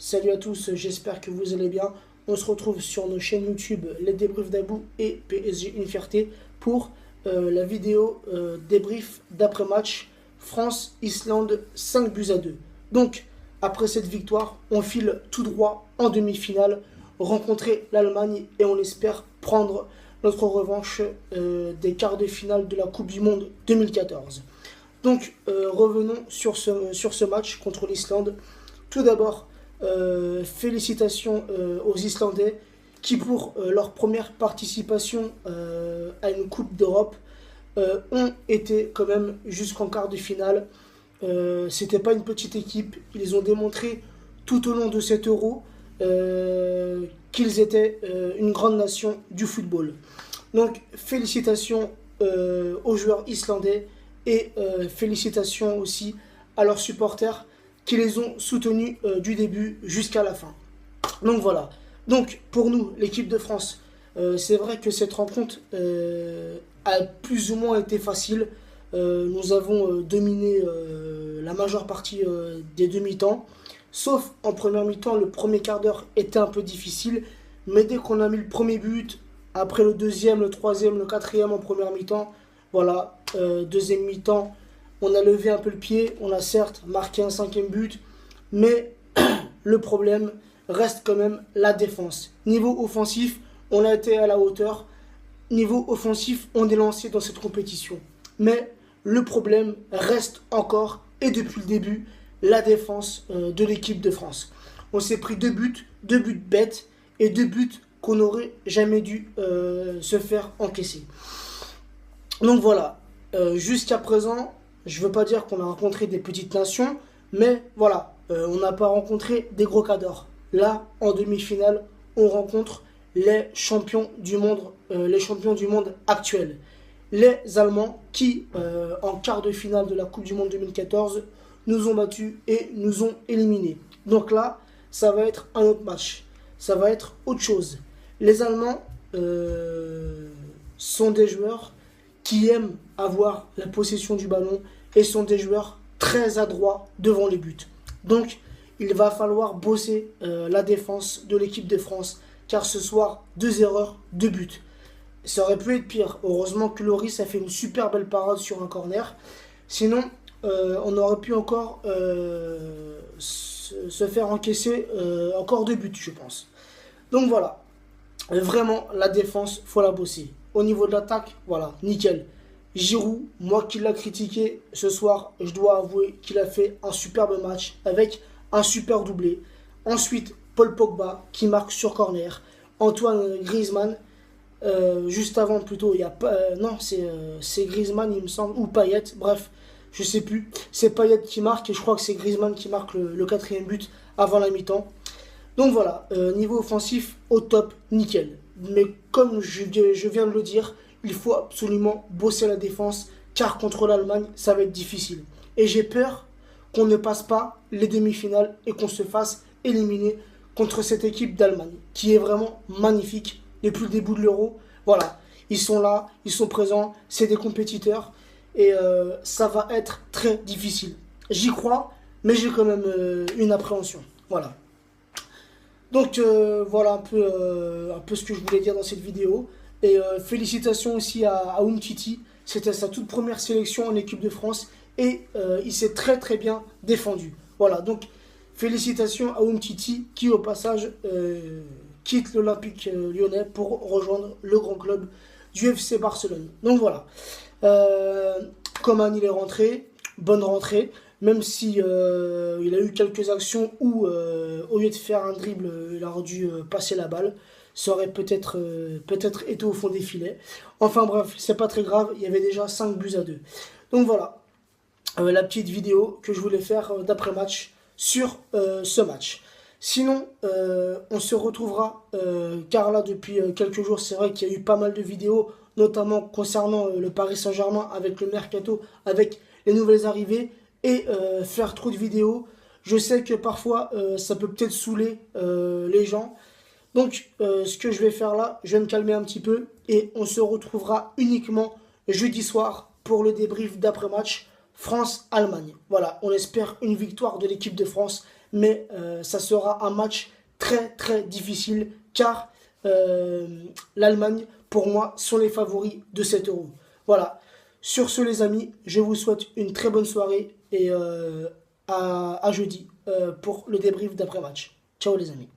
Salut à tous, j'espère que vous allez bien. On se retrouve sur nos chaînes YouTube Les Débriefs d'Abou et PSG Une Fierté pour la vidéo débrief d'après-match France-Islande 5-2. Donc, après cette victoire, on file tout droit en demi-finale, rencontrer l'Allemagne et on espère prendre notre revanche des quarts de finale de la Coupe du Monde 2014. Donc, revenons sur ce match contre l'Islande. Tout d'abord, félicitations aux Islandais qui, pour leur première participation à une Coupe d'Europe, ont été quand même jusqu'en quart de finale. C'était pas une petite équipe. Ils ont démontré tout au long de cet Euro qu'ils étaient une grande nation du football. Donc, félicitations aux joueurs islandais et félicitations aussi à leurs supporters qui les ont soutenus du début jusqu'à la fin. Donc voilà. Donc pour nous, l'équipe de France, c'est vrai que cette rencontre a plus ou moins été facile. Nous avons dominé la majeure partie des demi-temps. Sauf en première mi-temps, le premier quart d'heure était un peu difficile. Mais dès qu'on a mis le premier but, après le deuxième, le troisième, le quatrième en première mi-temps, voilà, deuxième mi-temps, on a levé un peu le pied, on a certes marqué un cinquième but, mais le problème reste quand même la défense. Niveau offensif, on a été à la hauteur. Niveau offensif, on est lancé dans cette compétition. Mais le problème reste encore, et depuis le début, la défense de l'équipe de France. On s'est pris deux buts bêtes, et deux buts qu'on n'aurait jamais dû se faire encaisser. Donc voilà, jusqu'à présent, je ne veux pas dire qu'on a rencontré des petites nations, mais voilà, on n'a pas rencontré des gros cadors. Là, en demi-finale, on rencontre les champions du monde actuels. Les Allemands qui, en quart de finale de la Coupe du Monde 2014, nous ont battus et nous ont éliminés. Donc là, ça va être un autre match. Ça va être autre chose. Les Allemands sont des joueurs qui aiment avoir la possession du ballon et sont des joueurs très adroits devant les buts. Donc, il va falloir bosser la défense de l'équipe de France, car ce soir, 2 erreurs, 2 buts. Ça aurait pu être pire. Heureusement que Loris a fait une super belle parade sur un corner. Sinon, on aurait pu encore se faire encaisser encore 2 buts, je pense. Donc voilà, vraiment, la défense, faut la bosser. Au niveau de l'attaque, voilà, nickel. Giroud, moi qui l'a critiqué ce soir, je dois avouer qu'il a fait un superbe match avec un super doublé. Ensuite, Paul Pogba qui marque sur corner. Antoine Griezmann, juste avant plutôt, il y a non, c'est Griezmann il me semble, ou Payet, bref, je sais plus. C'est Payet qui marque et je crois que c'est Griezmann qui marque le quatrième but avant la mi-temps. Donc voilà, niveau offensif, au top, nickel. Mais comme je viens de le dire, il faut absolument bosser la défense, car contre l'Allemagne, ça va être difficile. Et j'ai peur qu'on ne passe pas les demi-finales et qu'on se fasse éliminer contre cette équipe d'Allemagne, qui est vraiment magnifique depuis le début de l'Euro. Voilà, ils sont là, ils sont présents, c'est des compétiteurs, et ça va être très difficile. J'y crois, mais j'ai quand même une appréhension. Voilà. Donc voilà un peu ce que je voulais dire dans cette vidéo. Et félicitations aussi à Umtiti. C'était sa toute première sélection en équipe de France. Et il s'est très très bien défendu. Voilà, donc félicitations à Umtiti qui au passage quitte l'Olympique lyonnais pour rejoindre le grand club du FC Barcelone. Donc voilà. Coman il est rentré. Bonne rentrée. Même si il a eu quelques actions où, au lieu de faire un dribble, il aurait dû passer la balle. Ça aurait peut-être été au fond des filets. Enfin bref, c'est pas très grave, il y avait déjà 5-2. Donc voilà, la petite vidéo que je voulais faire d'après-match sur ce match. Sinon, on se retrouvera, car là depuis quelques jours, c'est vrai qu'il y a eu pas mal de vidéos, notamment concernant le Paris Saint-Germain avec le Mercato, avec les nouvelles arrivées. Et faire trop de vidéos, je sais que parfois ça peut peut-être saouler les gens. Donc ce que je vais faire là, je vais me calmer un petit peu et on se retrouvera uniquement jeudi soir pour le débrief d'après-match France-Allemagne. Voilà, on espère une victoire de l'équipe de France, mais ça sera un match très très difficile car l'Allemagne, pour moi, sont les favoris de cet Euro. Voilà. Sur ce, les amis, je vous souhaite une très bonne soirée et à jeudi pour le débrief d'après-match. Ciao les amis.